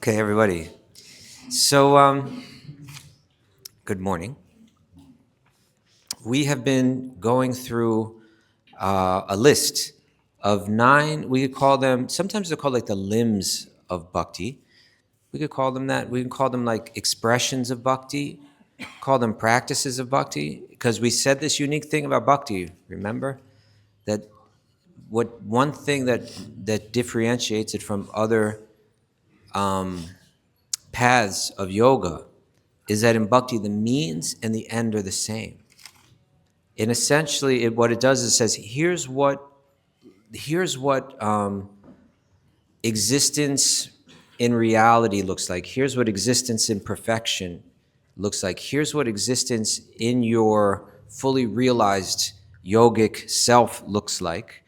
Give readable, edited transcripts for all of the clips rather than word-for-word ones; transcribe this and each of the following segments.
Okay, everybody. So, good morning. We have been going through a list of 9. We could call them. Sometimes they're called like the limbs of bhakti. We could call them that. We can call them like expressions of bhakti. Call them practices of bhakti, because we said this unique thing about bhakti. Remember that one thing that differentiates it from other paths of yoga is that in bhakti the means and the end are the same. And essentially, what it does is it says, here's what existence in reality looks like. Here's what existence in perfection looks like. Here's what existence in your fully realized yogic self looks like.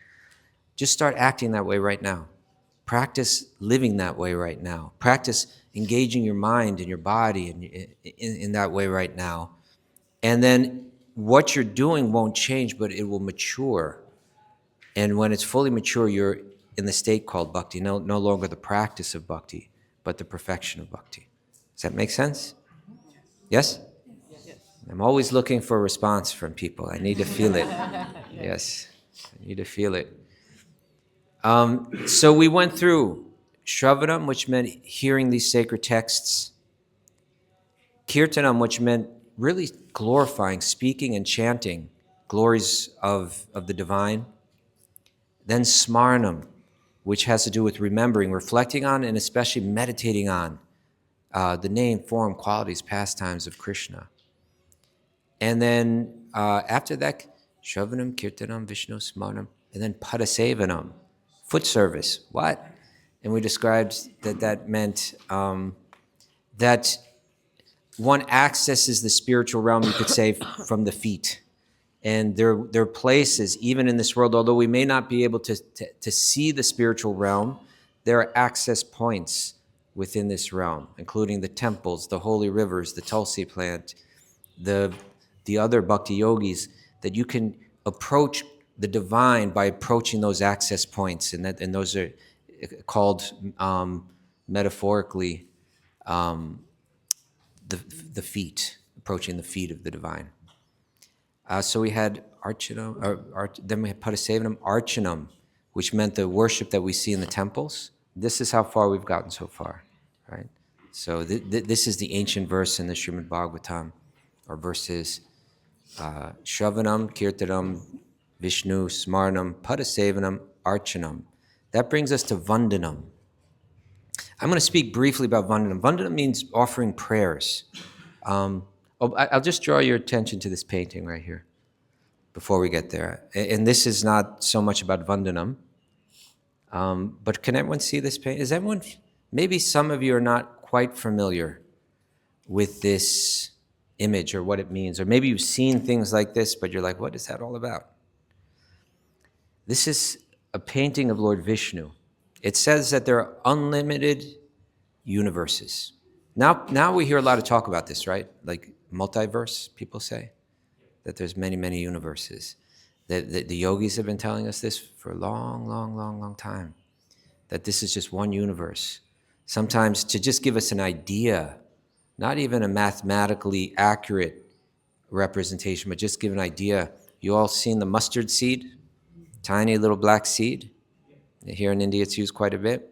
Just start acting that way right now. Practice living that way right now. Practice engaging your mind and your body in that way right now. And then what you're doing won't change, but it will mature. And when it's fully mature, you're in the state called bhakti, no longer the practice of bhakti, but the perfection of bhakti. Does that make sense? Yes? I'm always looking for a response from people. I need to feel it. Yes, I need to feel it. So we went through Shravanam, which meant hearing these sacred texts, Kirtanam, which meant really glorifying, speaking and chanting glories of the divine. Then Smarnam, which has to do with remembering, reflecting on, and especially meditating on the name, form, qualities, pastimes of Krishna. And then after that, Shravanam, Kirtanam, Vishnu, Smarnam, and then Padasevanam, foot service. What? And we described that meant that one accesses the spiritual realm, you could say, from the feet. And there are places, even in this world, although we may not be able to see the spiritual realm, there are access points within this realm, including the temples, the holy rivers, the Tulsi plant, the other bhakti yogis, that you can approach the divine by approaching those access points. And those are called metaphorically the feet, approaching the feet of the divine. So we had Archanam, then we had Padasevanam, Archanam, which meant the worship that we see in the temples. This is how far we've gotten so far, right? So this is the ancient verse in the Srimad Bhagavatam, or verses Shravanam, Kirtanam, Vishnu, Smarnam, Padasevanam, Archanam. That brings us to Vandanam. I'm going to speak briefly about Vandanam. Vandanam means offering prayers. I'll just draw your attention to this painting right here before we get there. And this is not so much about Vandanam, but can everyone see this painting? Is everyone, maybe some of you are not quite familiar with this image or what it means, or maybe you've seen things like this, but you're like, what is that all about? This is a painting of Lord Vishnu. It says that there are unlimited universes. Now we hear a lot of talk about this, right? Like multiverse, people say, that there's many, many universes. The yogis have been telling us this for a long time, that this is just one universe. Sometimes to just give us an idea, not even a mathematically accurate representation, but just give an idea. You all seen the mustard seed? Tiny little black seed. Here in India, it's used quite a bit.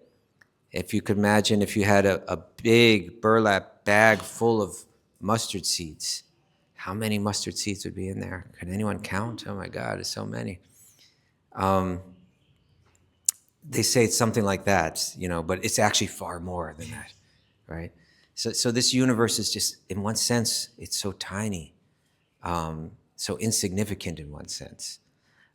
If you could imagine if you had a big burlap bag full of mustard seeds, how many mustard seeds would be in there? Can anyone count? Oh my God, there's so many. They say it's something like that, but it's actually far more than that, right? So this universe is just, in one sense, it's so tiny, so insignificant in one sense.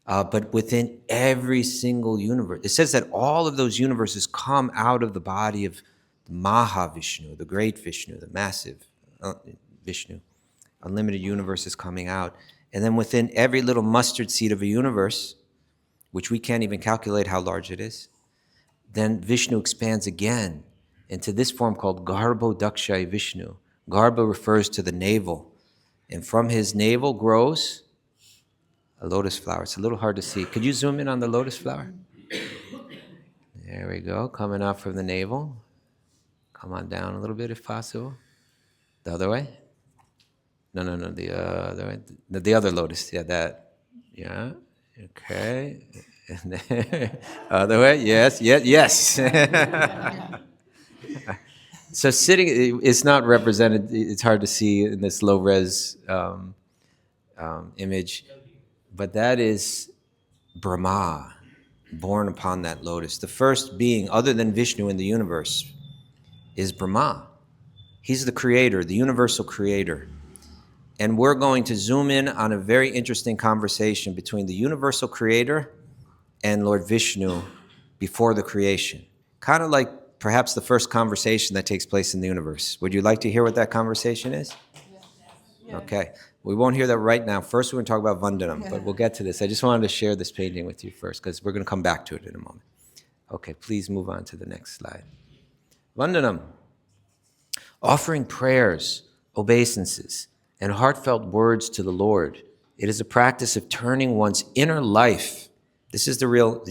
But within every single universe, it says that all of those universes come out of the body of Mahavishnu, the great Vishnu, the massive Vishnu. Unlimited universes coming out. And then within every little mustard seed of a universe, which we can't even calculate how large it is, then Vishnu expands again into this form called Garbho Dakshay Vishnu. Garbha refers to the navel. And from his navel grows a lotus flower. It's a little hard to see. Could you zoom in on the lotus flower? There we go, coming out from the navel. Come on down a little bit if possible. The other way? No, the other way. The other lotus. Yeah, that. Yeah. Okay. And then, other way. Yes, yes. So sitting, it's not represented. It's hard to see in this low res image, but that is Brahma, born upon that lotus. The first being other than Vishnu in the universe is Brahma. He's the creator, the universal creator. And we're going to zoom in on a very interesting conversation between the universal creator and Lord Vishnu before the creation. Kind of like perhaps the first conversation that takes place in the universe. Would you like to hear what that conversation is? Okay. We won't hear that right now. First, we're going to talk about Vandanam, but we'll get to this. I just wanted to share this painting with you first because we're going to come back to it in a moment. Okay, please move on to the next slide. Vandanam. Offering prayers, obeisances, and heartfelt words to the Lord. It is a practice of turning one's inner life. This is the real,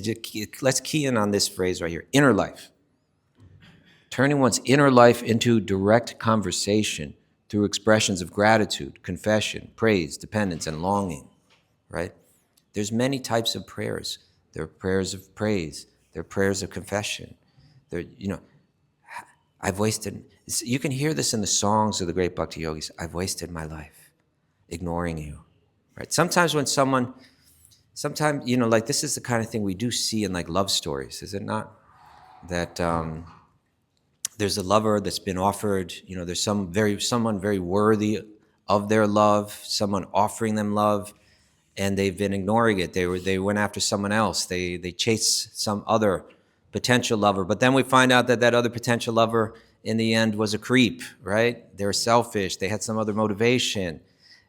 let's key in on this phrase right here, inner life. Turning one's inner life into direct conversation through expressions of gratitude, confession, praise, dependence, and longing, right? There's many types of prayers. There are prayers of praise. There are prayers of confession. I've wasted, you can hear this in the songs of the great bhakti yogis. I've wasted my life ignoring you, right? Sometimes, like this is the kind of thing we do see in like love stories, is it not? That there's a lover that's been offered, there's someone very worthy of their love, someone offering them love, and they've been ignoring it. They went after someone else. They chased some other potential lover, but then we find out that other potential lover in the end was a creep, right? They were selfish. They had some other motivation,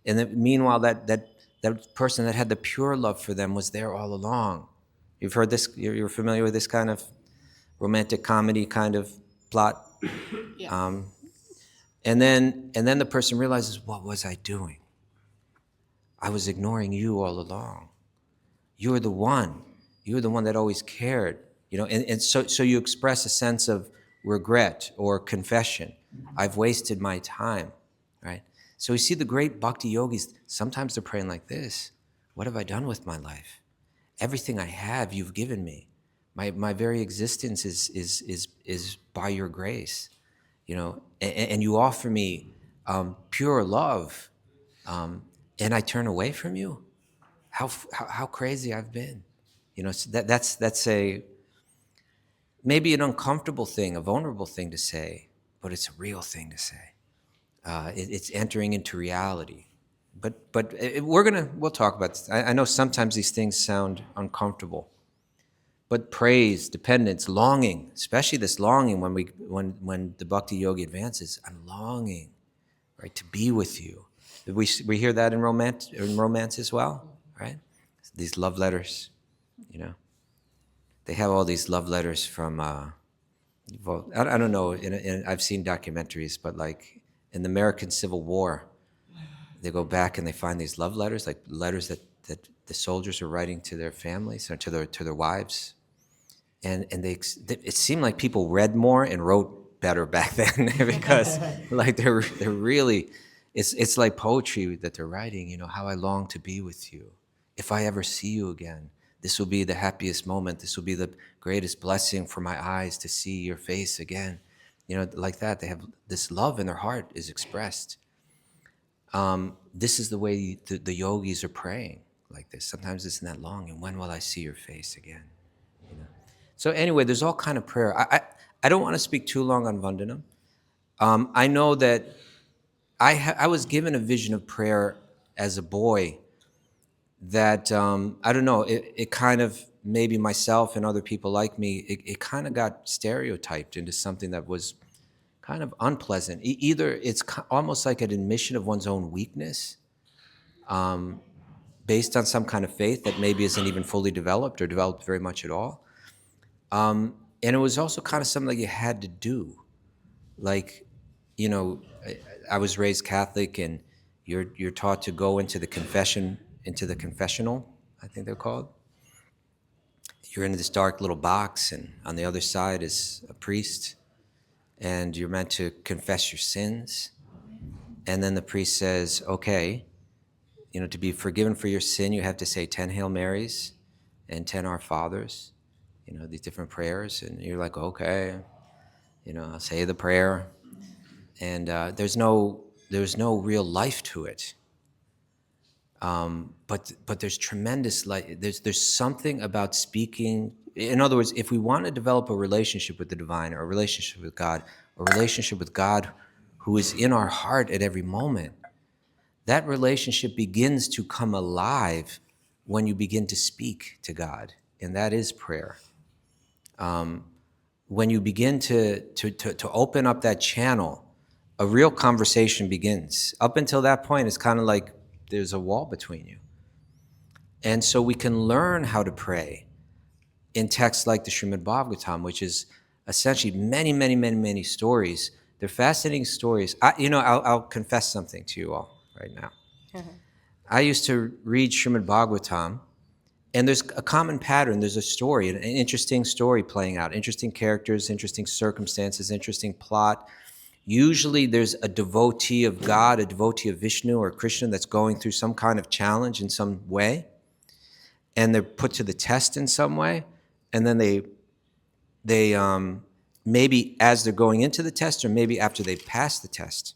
and then, meanwhile, that person that had the pure love for them was there all along. You've heard this. You're familiar with this kind of romantic comedy kind of plot. Yes. And then the person realizes, what was I doing? I was ignoring you all along. You were the one. You were the one that always cared. And so you express a sense of regret or confession. I've wasted my time, right? So we see the great bhakti yogis, sometimes they're praying like this. What have I done with my life? Everything I have, you've given me. My very existence is by your grace, and you offer me pure love, and I turn away from you. How crazy I've been, so that's a maybe an uncomfortable thing, a vulnerable thing to say, but it's a real thing to say. It's entering into reality. But we'll talk about this. I know sometimes these things sound uncomfortable, but praise, dependence, longing, especially this longing when the bhakti yogi advances, I'm longing, right, to be with you. We hear that in romance as well, right? These love letters, they have all these love letters from. Well, I don't know. I've seen documentaries, but like in the American Civil War, they go back and they find these love letters, like letters that the soldiers are writing to their families or to their wives, and it seemed like people read more and wrote better back then because like they're really, it's like poetry that they're writing. How I long to be with you. If I ever see you again, this will be the happiest moment. This will be the greatest blessing for my eyes to see your face again. Like that. They have this love in their heart is expressed. This is the way the yogis are praying like this. Sometimes it's in that longing. When will I see your face again? So anyway, there's all kind of prayer. I don't want to speak too long on Vandanam. I know that I was given a vision of prayer as a boy that I don't know, it kind of, maybe myself and other people like me, it kind of got stereotyped into something that was kind of unpleasant. Either it's almost like an admission of one's own weakness, based on some kind of faith that maybe isn't even fully developed or developed very much at all. And it was also kind of something that you had to do. Like, I was raised Catholic, and you're taught to go into the confessional, I think they're called. You're in this dark little box, and on the other side is a priest, and you're meant to confess your sins. And then the priest says, okay, to be forgiven for your sin, you have to say 10 Hail Marys and 10 Our Fathers, these different prayers. And you're like, okay, I'll say the prayer. And there's no real life to it. But there's tremendous life. There's something about speaking. In other words, if we want to develop a relationship with the divine, or a relationship with God, who is in our heart at every moment, that relationship begins to come alive when you begin to speak to God, and that is prayer. When you begin to open up that channel, a real conversation begins. Up until that point, it's kind of like there's a wall between you. And so we can learn how to pray in texts like the Srimad Bhagavatam, which is essentially many, many, many, many stories. They're fascinating stories. I'll confess something to you all right now. I used to read Srimad Bhagavatam, and there's a common pattern. There's a story, an interesting story playing out, interesting characters, interesting circumstances, interesting plot. Usually there's a devotee of God, a devotee of Vishnu or Krishna that's going through some kind of challenge in some way, and they're put to the test in some way, and then they maybe as they're going into the test, or maybe after they pass the test,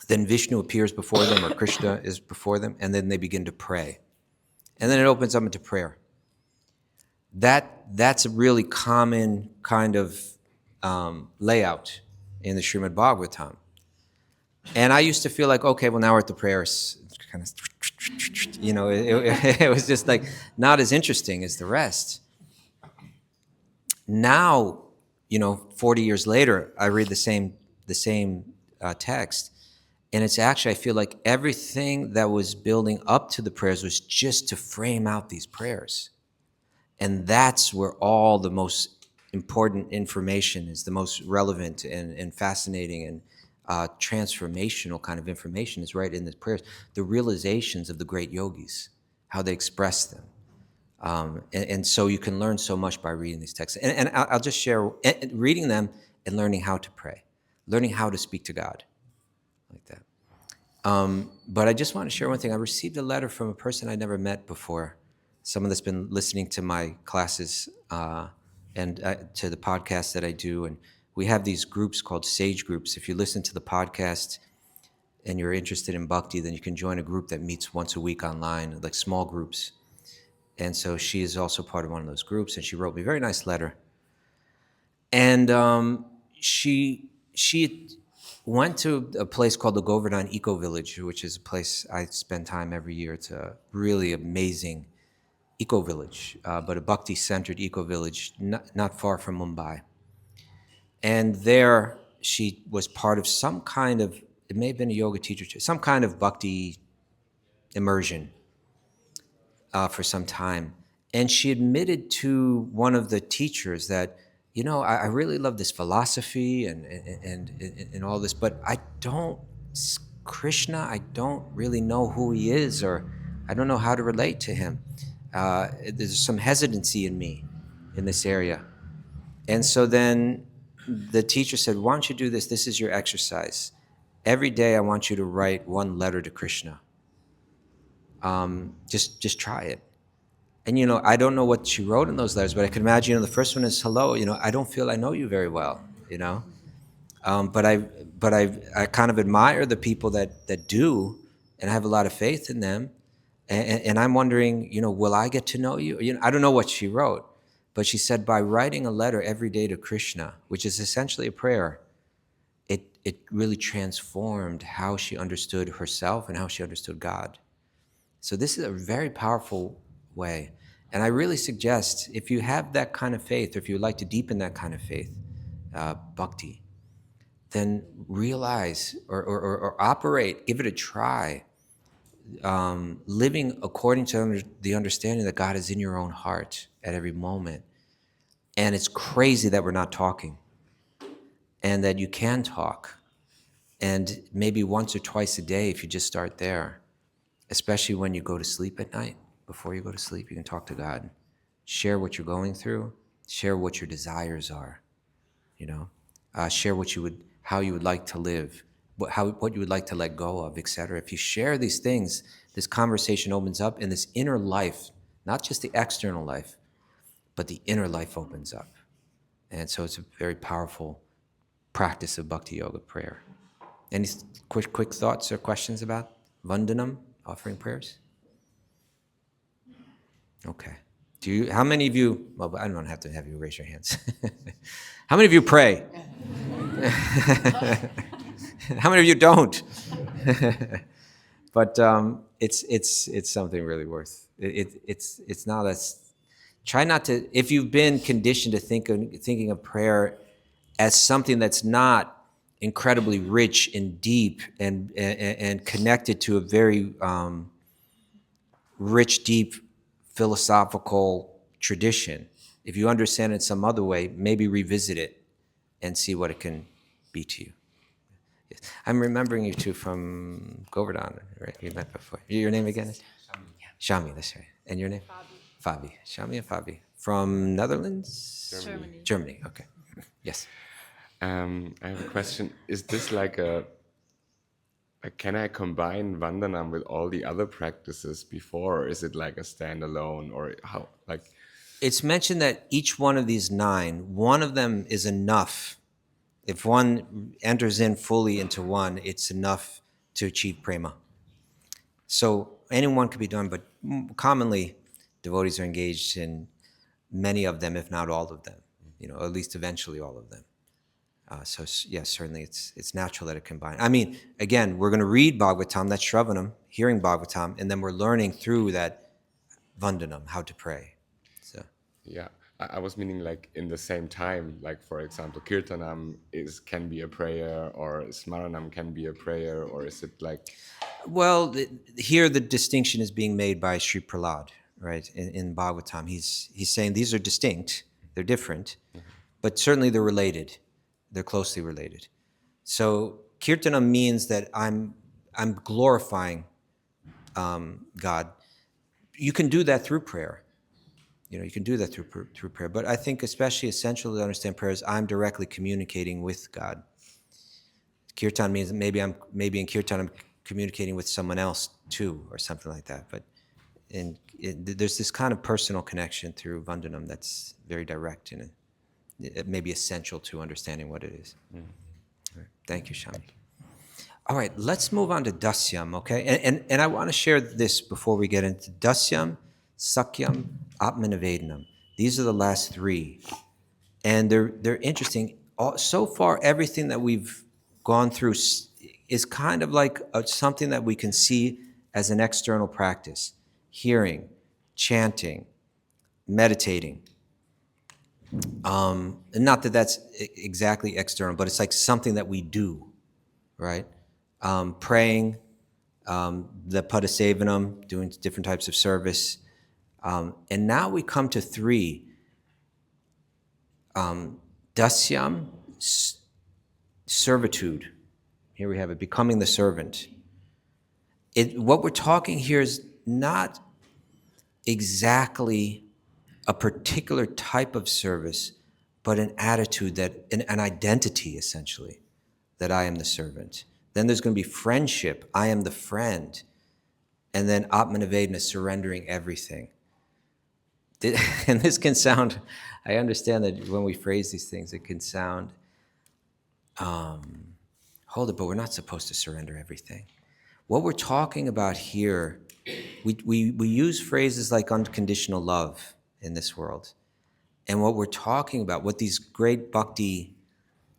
then Vishnu appears before them, or Krishna is before them, and then they begin to pray. And then it opens up into prayer. That's a really common kind of layout in the Srimad Bhagavatam. And I used to feel like, okay, well, now we're at the prayers. Kind of, it was just like not as interesting as the rest. Now, 40 years later, I read the same text, and it's actually, I feel like everything that was building up to the prayers was just to frame out these prayers. And that's where all the most important information is, the most relevant and fascinating and transformational kind of information is right in the prayers. The realizations of the great yogis, how they express them. And so you can learn so much by reading these texts. And I'll just share, reading them and learning how to pray, learning how to speak to God like that. But I just want to share one thing. I received a letter from a person I'd never met before, someone that's been listening to my classes and to the podcast that I do. And we have these groups called Sage Groups. If you listen to the podcast and you're interested in bhakti, then you can join a group that meets once a week online, like small groups. And so she is also part of one of those groups, and she wrote me a very nice letter. And she went to a place called the Govardhan Eco Village, which is a place I spend time every year. It's a really amazing eco village, but a bhakti-centered eco village not far from Mumbai. And there she was part of some kind of, it may have been a yoga teacher, some kind of bhakti immersion for some time. And she admitted to one of the teachers that, I really love this philosophy and all this, but Krishna, I don't really know who he is, or I don't know how to relate to him. There's some hesitancy in me in this area. And so then the teacher said, why don't you do this? This is your exercise. Every day I want you to write one letter to Krishna. Just try it. And, I don't know what she wrote in those letters, but I can imagine, the first one is, hello, I don't feel I know you very well, but I kind of admire the people that do, and I have a lot of faith in them. And I'm wondering, will I get to know you? I don't know what she wrote, but she said by writing a letter every day to Krishna, which is essentially a prayer, it really transformed how she understood herself and how she understood God. So this is a very powerful way. And I really suggest, if you have that kind of faith, or if you would like to deepen that kind of faith, bhakti, then realize or operate, give it a try, living according to the understanding that God is in your own heart at every moment. And it's crazy that we're not talking, and that you can talk. And maybe once or twice a day, if you just start there, especially when you go to sleep at night, before you go to sleep, you can talk to God, share what you're going through, share what your desires are, Share how you would like to live, what you would like to let go of, etc. If you share these things, this conversation opens up, and this inner life, not just the external life, but the inner life opens up. And so it's a very powerful practice of bhakti yoga prayer. Any quick thoughts or questions about Vandanam, offering prayers? Okay. How many of you, well, I don't have to have you raise your hands. How many of you pray? How many of you don't? But it's something really worth. It's not as, try not to, if you've been conditioned to thinking of prayer as something that's not incredibly rich and deep and connected to a very rich, deep philosophical tradition. If you understand it some other way, maybe revisit it and see what it can be to you. Yes. I'm remembering you two from Govardhan, right? You met before. Your name again? Shami, that's right. And your name? Fabi. Shami and Fabi. From Netherlands? Germany, okay. Yes. I have a question. Is this like can I combine Vandanam with all the other practices before, or is it like a standalone, or how, like? It's mentioned that each one of these 9, one of them is enough. If one enters in fully into one, it's enough to achieve prema. So any one could be done, but commonly devotees are engaged in many of them, if not all of them, at least eventually all of them. So yes, certainly it's natural that it combines. I mean, again, we're going to read Bhagavatam, that's Shravanam, hearing Bhagavatam, and then we're learning through that Vandanam, how to pray. So Yeah, I was meaning like in the same time, like for example, Kirtanam can be a prayer, or Smaranam can be a prayer, or is it like? Well, here the distinction is being made by Sri Prahlad, right? In Bhagavatam, he's saying these are distinct, they're different, but certainly they're related. They're closely related. So Kirtanam means that I'm glorifying God. You can do that through prayer. You can do that through prayer. But I think especially essential to understand prayer is I'm directly communicating with God. Kirtan means maybe in Kirtan I'm communicating with someone else too, or something like that. But there's this kind of personal connection through Vandanam that's very direct and it may be essential to understanding what it is. All right. Thank you, Shami. All right, let's move on to Dasyam, okay? And I want to share this before we get into Dasyam, Sakyam, Atmanavedanam. These are the last 3. And they're interesting. So far, everything that we've gone through is kind of like something that we can see as an external practice. Hearing, chanting, meditating. And not that that's exactly external, but it's like something that we do, right? Praying, the Padasevanam, doing different types of service. And now we come to 3. Dasyam, servitude. Here we have it, becoming the servant. What we're talking here is not exactly a particular type of service, but an attitude, an identity, essentially, that I am the servant. Then there's going to be friendship. I am the friend. And then Atmanavedana, surrendering everything. And this can sound, I understand that when we phrase these things, it can sound, hold it, but we're not supposed to surrender everything. What we're talking about here, we use phrases like unconditional love in this world. And what we're talking about, what these great bhakti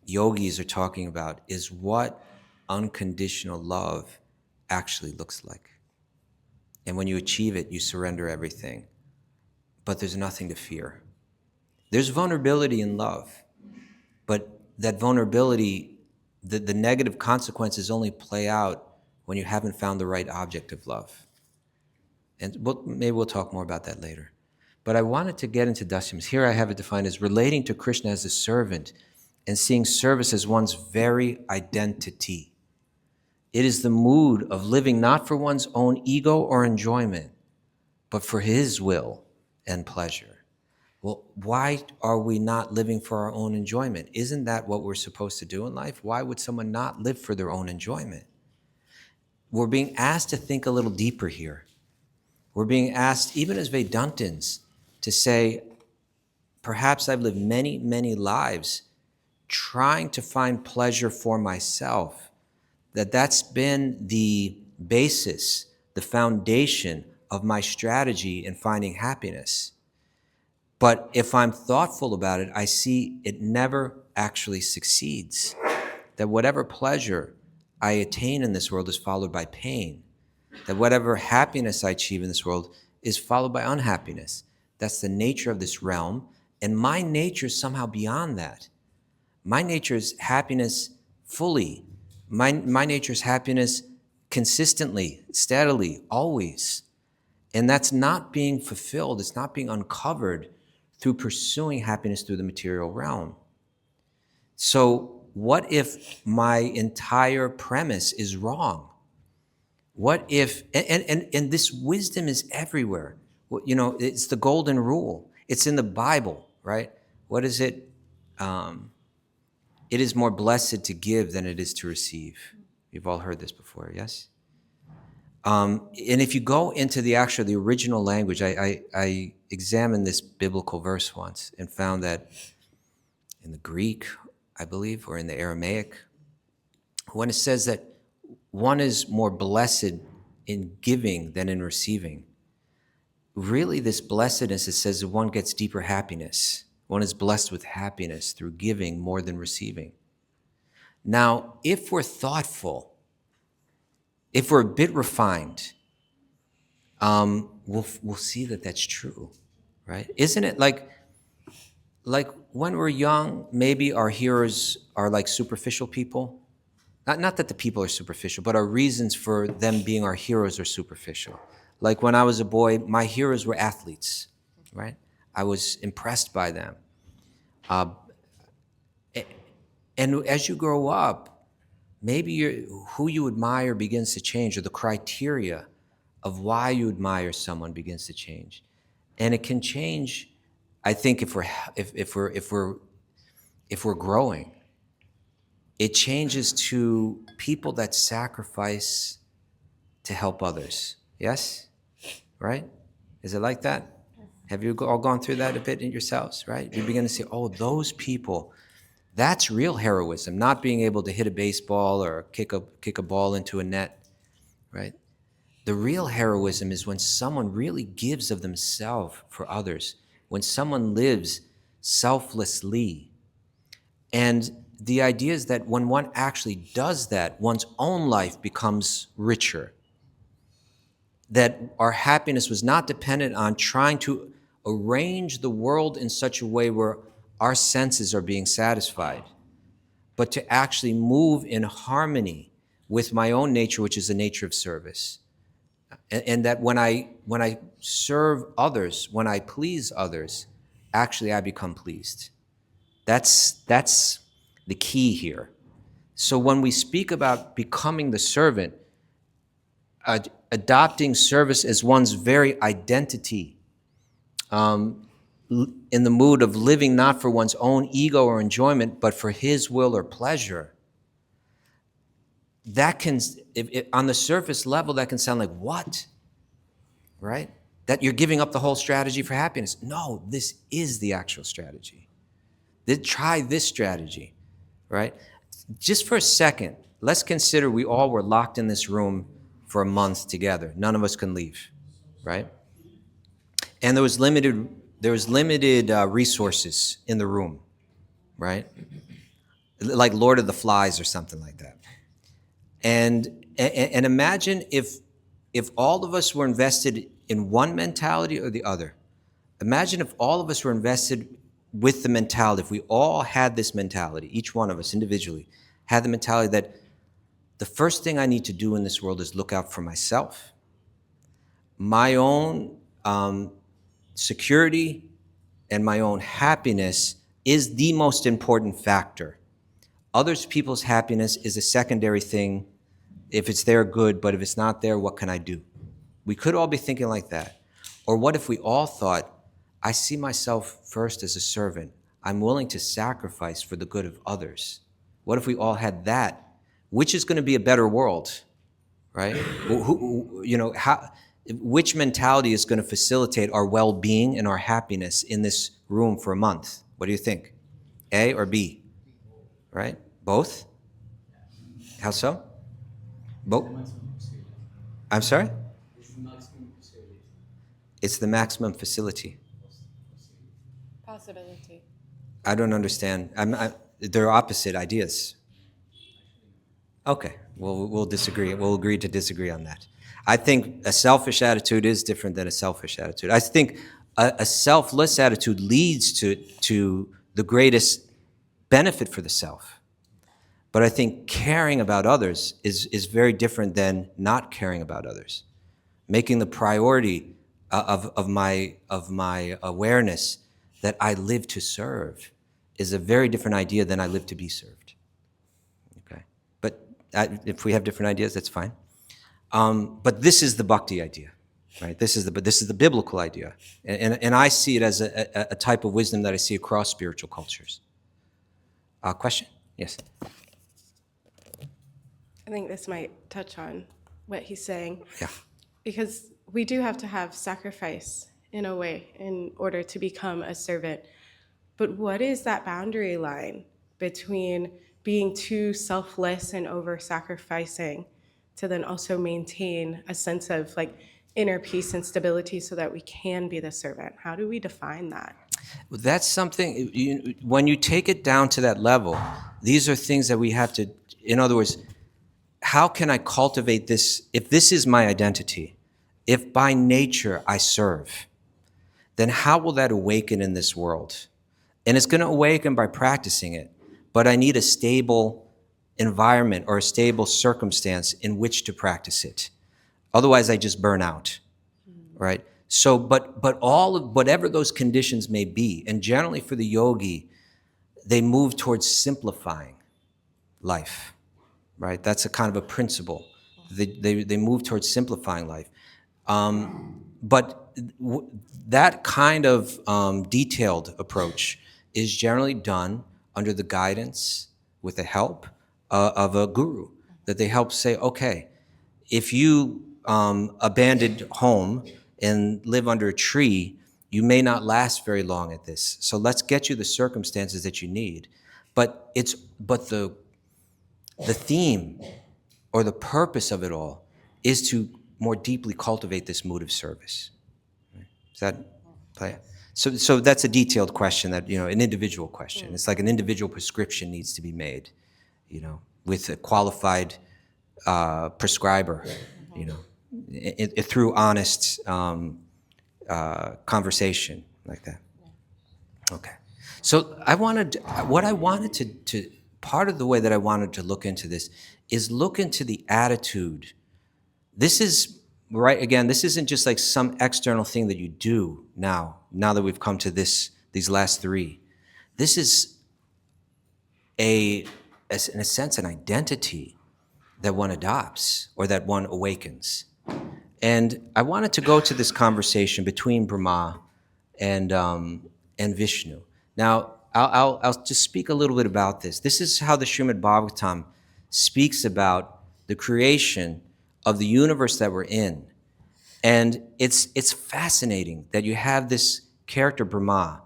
yogis are talking about, is what unconditional love actually looks like. And when you achieve it, you surrender everything. But there's nothing to fear. There's vulnerability in love, but that vulnerability, the negative consequences only play out when you haven't found the right object of love. And maybe we'll talk more about that later. But I wanted to get into Dasyams. Here I have it defined as relating to Krishna as a servant and seeing service as one's very identity. It is the mood of living not for one's own ego or enjoyment, but for his will and pleasure. Well, why are we not living for our own enjoyment? Isn't that what we're supposed to do in life? Why would someone not live for their own enjoyment? We're being asked to think a little deeper here. We're being asked, even as Vedantins, to say, perhaps I've lived many, many lives trying to find pleasure for myself, that's been the basis, the foundation of my strategy in finding happiness. But if I'm thoughtful about it, I see it never actually succeeds. That whatever pleasure I attain in this world is followed by pain. That whatever happiness I achieve in this world is followed by unhappiness. That's the nature of this realm. And my nature is somehow beyond that. My nature is happiness fully. My nature is happiness consistently, steadily, always. And that's not being fulfilled. It's not being uncovered through pursuing happiness through the material realm. So what if my entire premise is wrong? What if, and this wisdom is everywhere. You know, it's the golden rule. It's in the Bible, right? What is it? It is more blessed to give than it is to receive. You've all heard this before, yes? And if you go into the original language, I examined this biblical verse once and found that in the Greek, I believe, or in the Aramaic, when it says that one is more blessed in giving than in receiving, really this blessedness, it says that one gets deeper happiness. One is blessed with happiness through giving more than receiving. Now, if we're thoughtful, if we're a bit refined, we'll see that that's true, right? Isn't it like when we're young, maybe our heroes are like superficial people? Not that the people are superficial, but our reasons for them being our heroes are superficial. Like when I was a boy, my heroes were athletes, right? I was impressed by them. And as you grow up, maybe who you admire begins to change, or the criteria of why you admire someone begins to change. And it can change, I think, if we're growing. It changes to people that sacrifice to help others. Yes? Right? Is it like that? Have you all gone through that a bit in yourselves, right? You begin to say, oh, those people, that's real heroism, not being able to hit a baseball or kick a ball into a net, right? The real heroism is when someone really gives of themselves for others, when someone lives selflessly. And the idea is that when one actually does that, one's own life becomes richer. That our happiness was not dependent on trying to arrange the world in such a way where our senses are being satisfied, but to actually move in harmony with my own nature, which is the nature of service. And that when I serve others, when I please others, actually I become pleased. That's the key here. So when we speak about becoming the servant, adopting service as one's very identity, in the mood of living not for one's own ego or enjoyment, but for his will or pleasure, that can, on the surface level, that can sound like, what? Right? That you're giving up the whole strategy for happiness. No, this is the actual strategy. Try this strategy, right? Just for a second, let's consider we all were locked in this room for a month together. None of us can leave, right? And there was limited resources in the room, right? Like Lord of the Flies or something like that. And imagine if all of us were invested in one mentality or the other. Imagine if all of us were invested with the mentality, if we all had this mentality, each one of us individually had the mentality that the first thing I need to do in this world is look out for myself, my own security, and my own happiness is the most important factor. Other people's happiness is a secondary thing. If it's there, good, but if it's not there, what can I do? We could all be thinking like that. Or what if we all thought, I see myself first as a servant. I'm willing to sacrifice for the good of others. What if we all had that? Which is going to be a better world, right? Which mentality is going to facilitate our well-being and our happiness in this room for a month? What do you think? A or B? Right? Both? How so? Both. I'm sorry? It's the maximum facility. Possibility. I don't understand. They're opposite ideas. Okay, we'll disagree. We'll agree to disagree on that. I think a selfish attitude is different than a selfish attitude. I think a selfless attitude leads to the greatest benefit for the self. But I think caring about others is very different than not caring about others. Making the priority of my awareness that I live to serve is a very different idea than I live to be served. Okay, but if we have different ideas, that's fine. But this is the bhakti idea, right? This is the biblical idea, and I see it as a type of wisdom that I see across spiritual cultures. Question? Yes. I think this might touch on what he's saying. Yeah. Because we do have to have sacrifice in a way in order to become a servant. But what is that boundary line between being too selfless and over-sacrificing to then also maintain a sense of like inner peace and stability so that we can be the servant? How do we define that? That's something, when you take it down to that level, these are things that we have to, in other words, how can I cultivate this? If this is my identity, if by nature I serve, then how will that awaken in this world? And it's going to awaken by practicing it, but I need a stable environment or a stable circumstance in which to practice it. Otherwise, I just burn out, right? So, but whatever those conditions may be, and generally for the yogi, they move towards simplifying life, right? That's a kind of a principle. They move towards simplifying life. But that kind of detailed approach is generally done under the guidance, with the help of a guru, that they help say, okay, if you abandoned home and live under a tree, you may not last very long at this. So let's get you the circumstances that you need. But the theme or the purpose of it all is to more deeply cultivate this mood of service. Does that play? So that's a detailed question, that, an individual question. It's like an individual prescription needs to be made, with a qualified prescriber, through honest conversation like that. Okay. So part of the way that I wanted to look into this is look into the attitude. This is, right, again, this isn't just like some external thing that you do now that we've come to these last three. This is in a sense, an identity that one adopts or that one awakens. And I wanted to go to this conversation between Brahma and Vishnu. Now, I'll just speak a little bit about this. This is how the Srimad Bhagavatam speaks about the creation of the universe that we're in. And it's fascinating that you have this character, Brahma.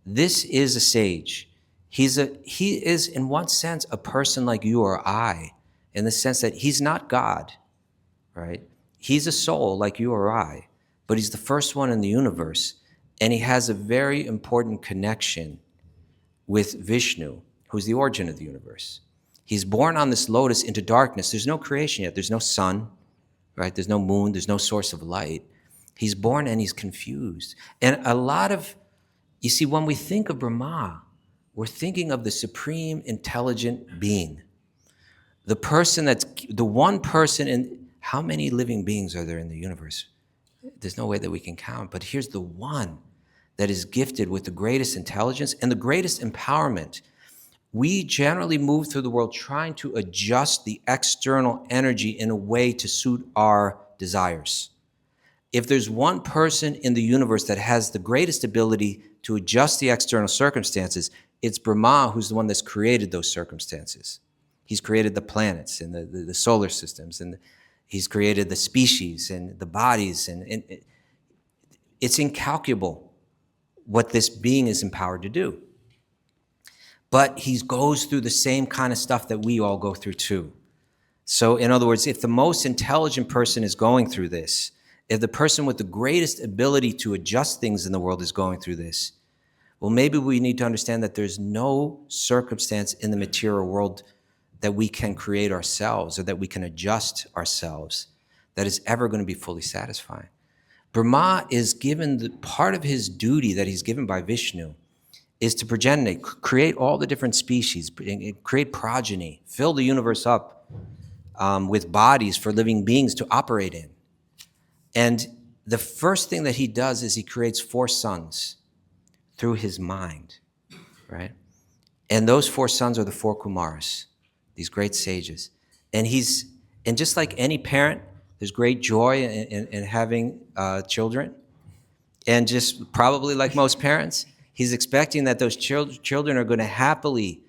This is a sage. He is, in one sense, a person like you or I, in the sense that he's not God, right? He's a soul like you or I, but he's the first one in the universe. And he has a very important connection with Vishnu, who's the origin of the universe. He's born on this lotus into darkness. There's no creation yet. There's no sun, right? There's no moon. There's no source of light. He's born and he's confused. And you see, when we think of Brahma, we're thinking of the supreme intelligent being. The person the one person in, how many living beings are there in the universe? There's no way that we can count, but here's the one that is gifted with the greatest intelligence and the greatest empowerment. We generally move through the world trying to adjust the external energy in a way to suit our desires. if there's one person in the universe that has the greatest ability to adjust the external circumstances, it's Brahma, who's the one that's created those circumstances. He's created the planets and the solar systems, and he's created the species and the bodies, and it's incalculable what this being is empowered to do. But he goes through the same kind of stuff that we all go through too. So in other words, if the most intelligent person is going through this, if the person with the greatest ability to adjust things in the world is going through this, well, maybe we need to understand that there's no circumstance in the material world that we can create ourselves or that we can adjust ourselves that is ever going to be fully satisfying. Brahma is given the part of his duty that he's given by Vishnu is to progenate, create all the different species, create progeny, fill the universe up with bodies for living beings to operate in. And the first thing that he does is he creates 4 sons through his mind, right? And those 4 sons are the 4 Kumaras, these great sages. And just like any parent, there's great joy in having children. And just probably like most parents, he's expecting that those children are going to happily,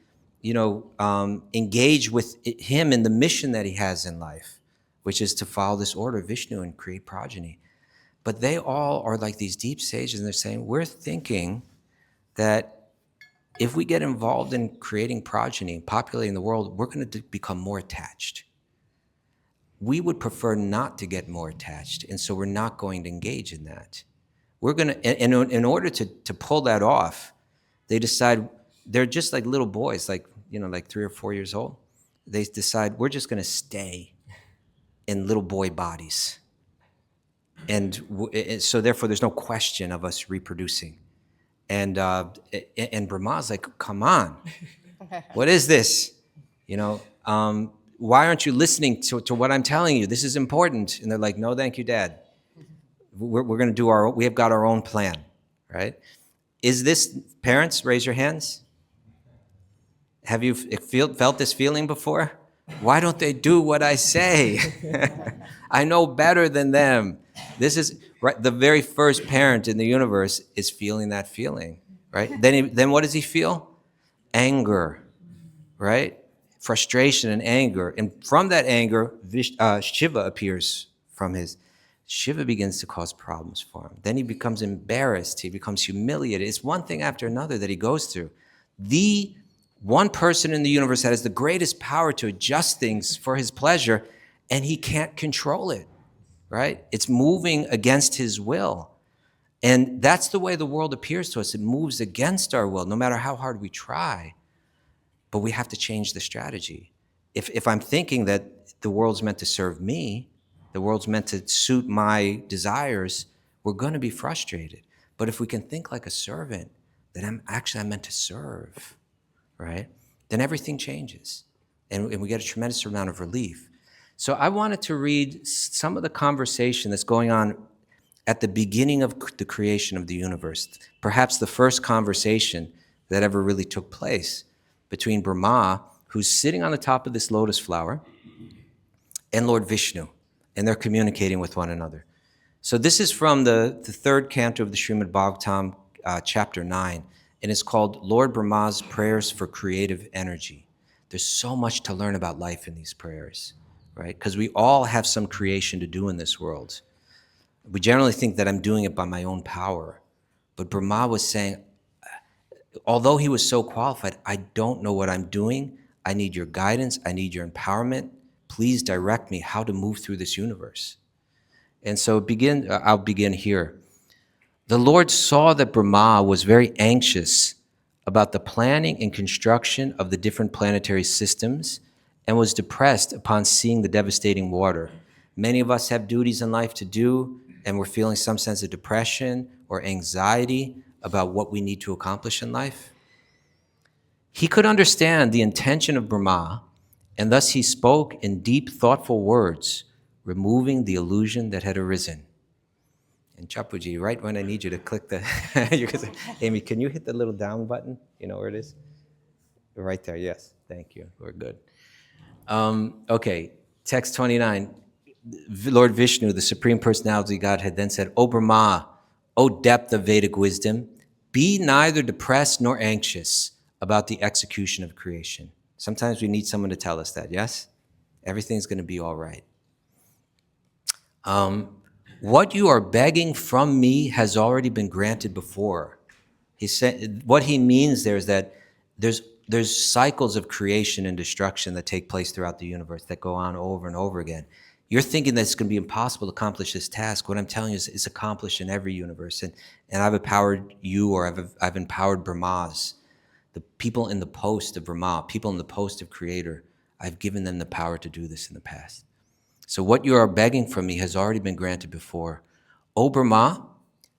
engage with him in the mission that he has in life, which is to follow this order of Vishnu and create progeny. But they all are like these deep sages, and they're saying, we're thinking that if we get involved in creating progeny and populating the world, we're going to become more attached. We would prefer not to get more attached, and so we're not going to engage in that. We're going to, and in order to pull that off, they decide, they're just like little boys, like 3 or 4 years old. They decide, we're just going to stay in little boy bodies. And so therefore, there's no question of us reproducing. And Brahma's like, come on, what is this? Why aren't you listening to what I'm telling you? This is important. And they're like, no, thank you, Dad. We're going to do we have got our own plan, right? Is this, parents, raise your hands. Have you felt this feeling before? Why don't they do what I say? I know better than them. This is right. The very first parent in the universe is feeling that feeling, right? Then what does he feel? Anger, right? Frustration and anger. And from that anger, Shiva appears from his. Shiva begins to cause problems for him. Then he becomes embarrassed. He becomes humiliated. It's one thing after another that he goes through. The one person in the universe that has the greatest power to adjust things for his pleasure, and he can't control it, right? It's moving against his will. And that's the way the world appears to us. It moves against our will, no matter how hard we try. But we have to change the strategy. If I'm thinking that the world's meant to serve me, the world's meant to suit my desires, we're going to be frustrated. But if we can think like a servant, that I'm meant to serve, right? Then everything changes. And we get a tremendous amount of relief. So I wanted to read some of the conversation that's going on at the beginning of the creation of the universe. Perhaps the first conversation that ever really took place between Brahma, who's sitting on the top of this lotus flower, and Lord Vishnu. And they're communicating with one another. So this is from the 3rd canto of the Srimad Bhagavatam, chapter 9, and it's called Lord Brahma's Prayers for Creative Energy. There's so much to learn about life in these prayers, right? Because we all have some creation to do in this world. We generally think that I'm doing it by my own power. But Brahma was saying, although he was so qualified, I don't know what I'm doing. I need your guidance. I need your empowerment. Please direct me how to move through this universe. And so I'll begin here. The Lord saw that Brahma was very anxious about the planning and construction of the different planetary systems and was depressed upon seeing the devastating water. Many of us have duties in life to do, and we're feeling some sense of depression or anxiety about what we need to accomplish in life. He could understand the intention of Brahma, and thus he spoke in deep, thoughtful words, removing the illusion that had arisen. And Chapuji, right when I need you to click the, you can say, Amy, can you hit the little down button? You know where it is? Right there, yes. Thank you. We're good. Okay, text 29. Lord Vishnu, the Supreme Personality of Godhead, then said, O Brahma, O depth of Vedic wisdom, be neither depressed nor anxious about the execution of creation. Sometimes we need someone to tell us that, yes? Everything's going to be all right. What you are begging from me has already been granted before. He said, what he means there is that there's cycles of creation and destruction that take place throughout the universe that go on over and over again. You're thinking that it's going to be impossible to accomplish this task. What I'm telling you is it's accomplished in every universe. And I've empowered you, or I've empowered Brahmas, the people in the post of Brahma, people in the post of Creator. I've given them the power to do this in the past. So what you are begging from me has already been granted before. O Brahma,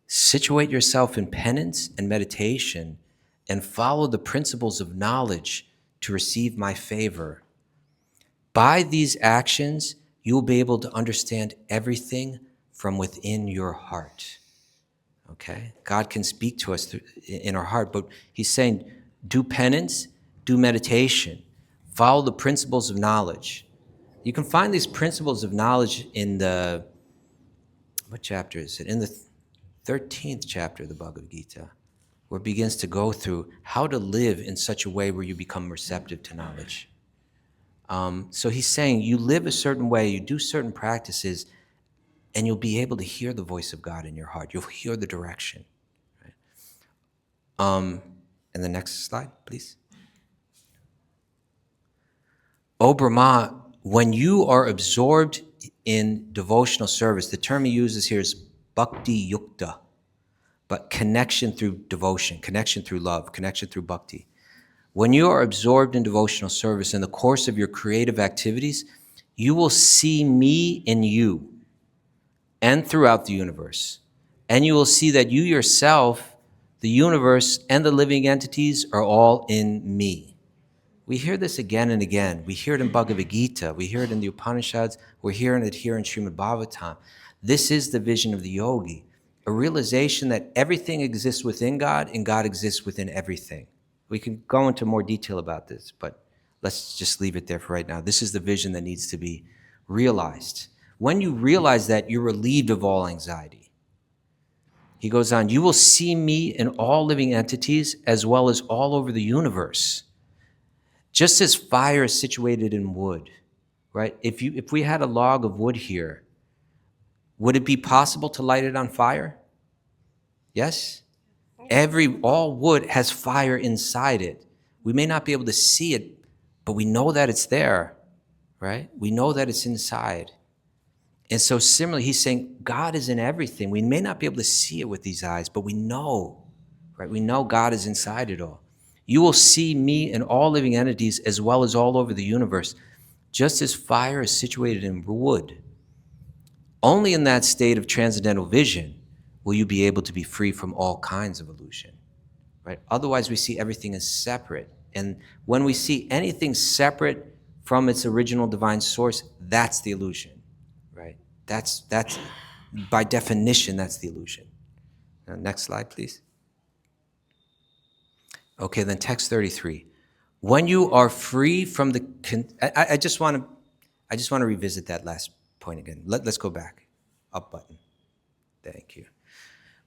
situate yourself in penance and meditation and follow the principles of knowledge to receive my favor. By these actions, you will be able to understand everything from within your heart. Okay? God can speak to us in our heart, but he's saying, do penance, do meditation, follow the principles of knowledge. You can find these principles of knowledge in what chapter is it? In the 13th chapter of the Bhagavad Gita, where it begins to go through how to live in such a way where you become receptive to knowledge. So he's saying you live a certain way, you do certain practices, and you'll be able to hear the voice of God in your heart. You'll hear the direction. Right? And the next slide, please. O Brahma, when you are absorbed in devotional service, the term he uses here is bhakti yukta, but connection through devotion, connection through love, connection through bhakti. When you are absorbed in devotional service in the course of your creative activities, you will see me in you and throughout the universe. And you will see that you yourself, the universe, and the living entities are all in me. We hear this again and again. We hear it in Bhagavad Gita. We hear it in the Upanishads. We're hearing it here in Srimad Bhagavatam. This is the vision of the yogi, a realization that everything exists within God and God exists within everything. We can go into more detail about this, but let's just leave it there for right now. This is the vision that needs to be realized. When you realize that, you're relieved of all anxiety. He goes on, you will see me in all living entities as well as all over the universe. Just as fire is situated in wood, right? If we had a log of wood here, would it be possible to light it on fire? Yes? All wood has fire inside it. We may not be able to see it, but we know that it's there, right? We know that it's inside. And so similarly, he's saying God is in everything. We may not be able to see it with these eyes, but we know, right? We know God is inside it all. You will see me in all living entities as well as all over the universe, just as fire is situated in wood. Only in that state of transcendental vision will you be able to be free from all kinds of illusion, right? Otherwise, we see everything as separate. And when we see anything separate from its original divine source, that's the illusion, right? That's by definition, that's the illusion. Next slide, please. Okay, then text 33. When you are free from the, I just want to revisit that last point again. Let's go back. Up button. Thank you.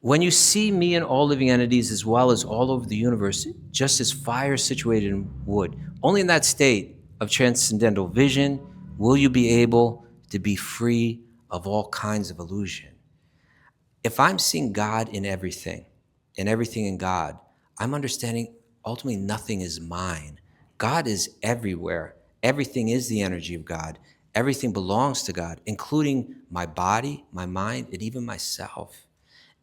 When you see me and all living entities as well as all over the universe, just as fire is situated in wood, only in that state of transcendental vision will you be able to be free of all kinds of illusion. If I'm seeing God in everything, and everything in God, I'm understanding ultimately nothing is mine. God is everywhere. Everything is the energy of God. Everything belongs to God, including my body, my mind, and even myself.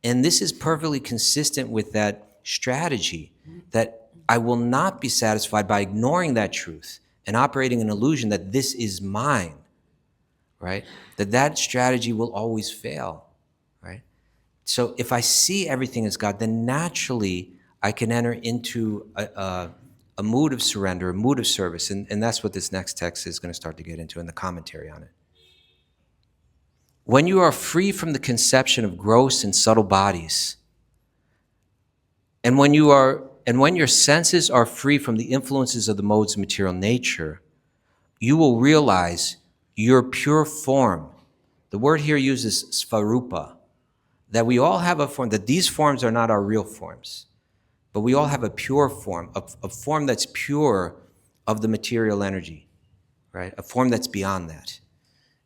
And this is perfectly consistent with that strategy that I will not be satisfied by ignoring that truth and operating an illusion that this is mine, right? That strategy will always fail, right? So if I see everything as God, then naturally I can enter into a mood of surrender, a mood of service. And that's what this next text is going to start to get into in the commentary on it. When you are free from the conception of gross and subtle bodies, and when your senses are free from the influences of the modes of material nature, you will realize your pure form The word here uses svarupa, that we all have a form, that these forms are not our real forms, but we all have a pure form, a form that's pure of the material energy, right? A form that's beyond that.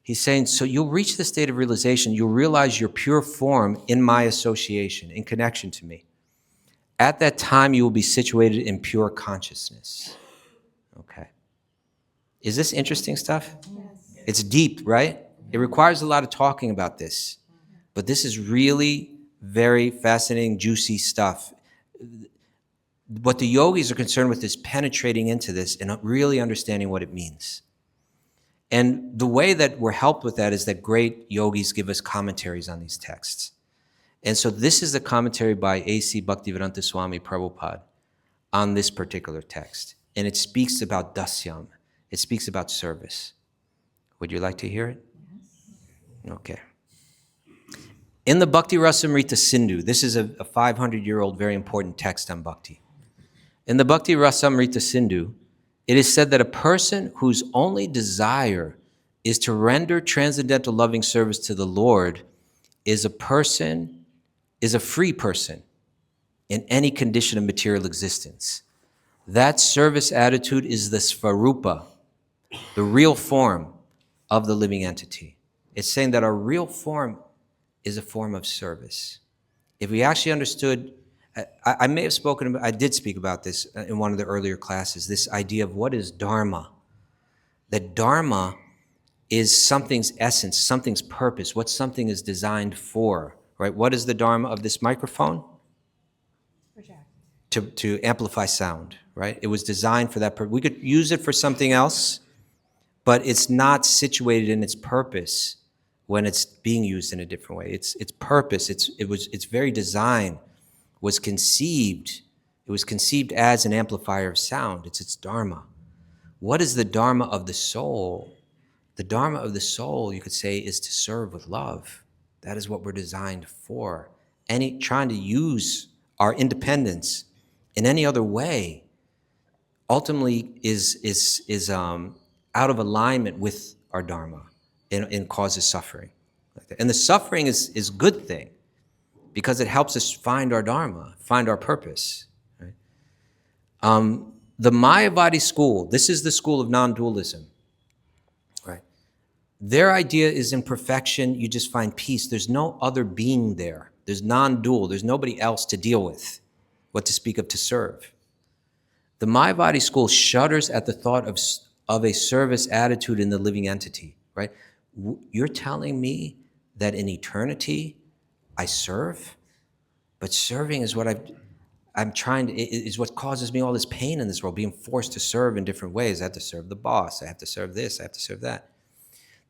He's saying, so you'll reach the state of realization, you'll realize your pure form in my association, in connection to me. At that time, you will be situated in pure consciousness. Okay. Is this interesting stuff? Yes. It's deep, right? It requires a lot of talking about this. But this is really very fascinating, juicy stuff. What the yogis are concerned with is penetrating into this and really understanding what it means. And the way that we're helped with that is that great yogis give us commentaries on these texts. And so this is the commentary by A.C. Bhaktivedanta Swami Prabhupada on this particular text. And it speaks about dasyam. It speaks about service. Would you like to hear it? Yes. Okay. In the Bhakti Rasamrita Sindhu, this is a 500-year-old very important text on bhakti. In the Bhakti Rasamrita Sindhu, it is said that a person whose only desire is to render transcendental loving service to the Lord is a free person in any condition of material existence. That service attitude is the svarupa, the real form of the living entity. It's saying that our real form is a form of service. If we actually understood, I may have spoken, I did speak about this in one of the earlier classes, this idea of what is dharma. That dharma is something's essence, something's purpose, what something is designed for, right? What is the dharma of this microphone? To amplify sound, right? It was designed for that purpose. We could use it for something else, but it's not situated in its purpose when it's being used in a different way. Its purpose, its very design was conceived. It was conceived as an amplifier of sound. It's its dharma. What is the dharma of the soul? The dharma of the soul, you could say, is to serve with love. That is what we're designed for. Trying to use our independence in any other way ultimately is out of alignment with our dharma and causes suffering. And the suffering is a good thing because it helps us find our dharma, find our purpose. Right? The Mayavadi school, this is the school of non-dualism. Right? Their idea is in perfection, you just find peace. There's no other being there. There's non-dual. There's nobody else to deal with, what to speak of to serve. The Mayavadi school shudders at the thought of a service attitude in the living entity, right? You're telling me that in eternity I serve? But serving is what is what causes me all this pain in this world, being forced to serve in different ways. I have to serve the boss. I have to serve this. I have to serve that.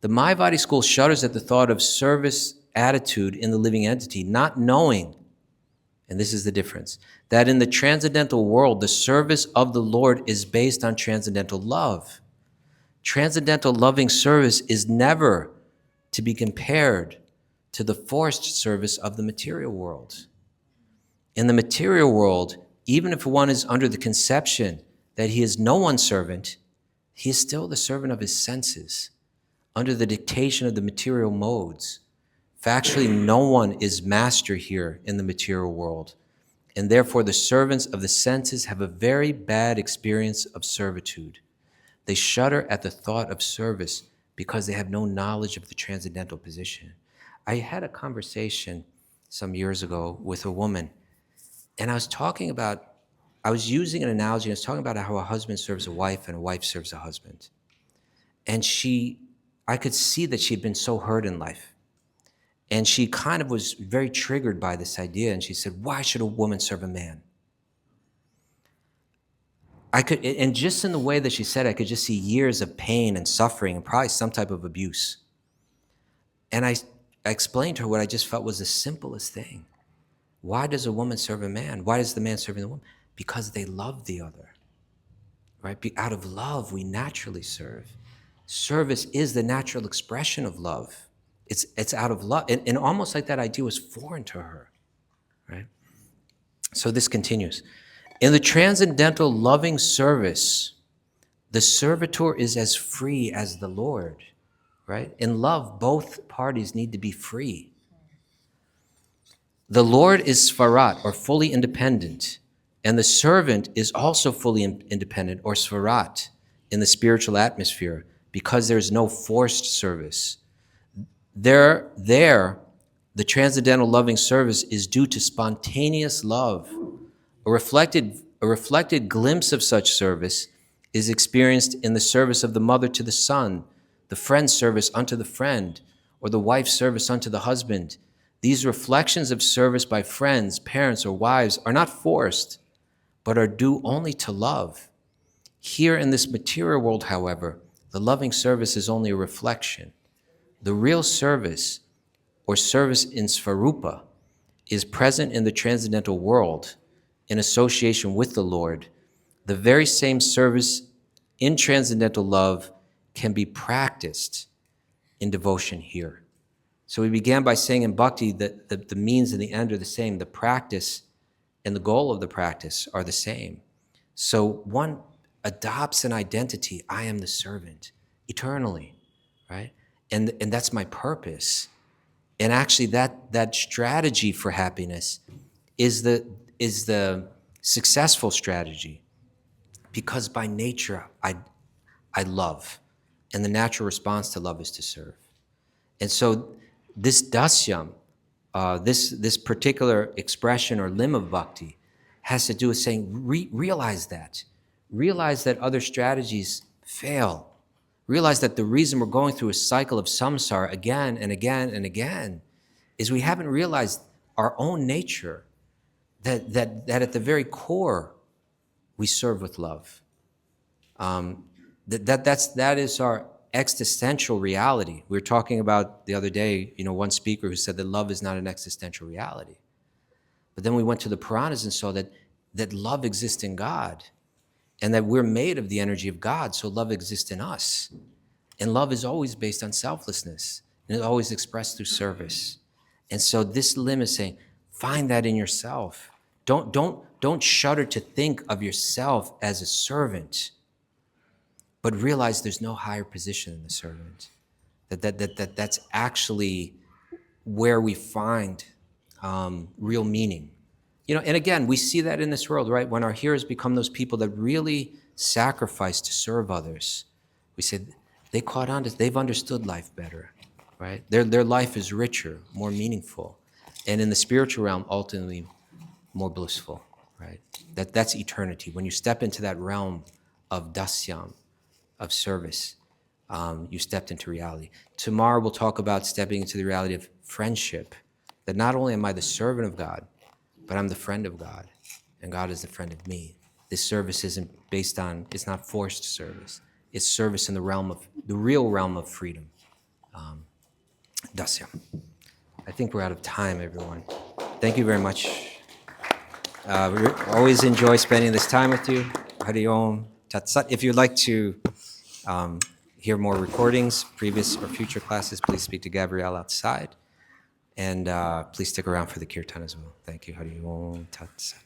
The Mayavadi school shudders at the thought of service attitude in the living entity, not knowing, and this is the difference, that in the transcendental world, the service of the Lord is based on transcendental love. Transcendental loving service is never to be compared to the forced service of the material world. In the material world, even if one is under the conception that he is no one's servant, he is still the servant of his senses, under the dictation of the material modes. Factually, no one is master here in the material world, and therefore the servants of the senses have a very bad experience of servitude. They shudder at the thought of service because they have no knowledge of the transcendental position. I had a conversation some years ago with a woman, and I was using an analogy. I was talking about how a husband serves a wife and a wife serves a husband. And I could see that she'd been so hurt in life. And she kind of was very triggered by this idea. And she said, why should a woman serve a man? And just in the way that she said it, I could just see years of pain and suffering and probably some type of abuse. And I explained to her what I just felt was the simplest thing. Why does a woman serve a man? Why does the man serve the woman? Because they love the other, right? Out of love, we naturally serve. Service is the natural expression of love. It's out of love. And almost like that idea was foreign to her, right? So this continues. In the transcendental loving service, the servitor is as free as the Lord. right? In love, both parties need to be free. The Lord is Svarat, or fully independent, and the servant is also fully independent, or Svarat, in the spiritual atmosphere, because there's no forced service. There, the transcendental loving service is due to spontaneous love. A reflected glimpse of such service is experienced in the service of the mother to the son, the friend's service unto the friend, or the wife's service unto the husband. These reflections of service by friends, parents, or wives are not forced, but are due only to love. Here in this material world, however, the loving service is only a reflection. The real service, or service in Svarupa, is present in the transcendental world in association with the Lord. The very same service in transcendental love can be practiced in devotion here. So we began by saying in bhakti that the means and the end are the same. The practice and the goal of the practice are the same. So one adopts an identity, I am the servant, eternally, right? And that's my purpose. And actually that strategy for happiness is the successful strategy, because by nature I love, and the natural response to love is to serve. And so this dasyam, this particular expression or limb of bhakti, has to do with saying, realize that other strategies fail. Realize that the reason we're going through a cycle of samsara again and again and again is we haven't realized our own nature, that at the very core we serve with love. That is our existential reality. We were talking about the other day, one speaker who said that love is not an existential reality. But then we went to the Puranas and saw that love exists in God, and that we're made of the energy of God, so love exists in us. And love is always based on selflessness, and it's always expressed through service. And so this limb is saying, find that in yourself. Don't shudder to think of yourself as a servant, but realize there's no higher position than the servant. That's actually where we find real meaning. And again, we see that in this world, right? When our heroes become those people that really sacrifice to serve others, we say they caught on to, they've understood life better, right? Their life is richer, more meaningful, and in the spiritual realm, ultimately more blissful, right? That's eternity. When you step into that realm of dasyam, of service, you stepped into reality. Tomorrow we'll talk about stepping into the reality of friendship, that not only am I the servant of God, but I'm the friend of God, and God is the friend of me. This service isn't based on, it's not forced service. It's service in the real realm of freedom. Dasyam. I think we're out of time, everyone. Thank you very much. We always enjoy spending this time with you. Hari Om Tat Sat. If you'd like to hear more recordings, previous or future classes, please speak to Gabrielle outside. And please stick around for the Kirtan as well. Thank you. Hari Om Tat Sat.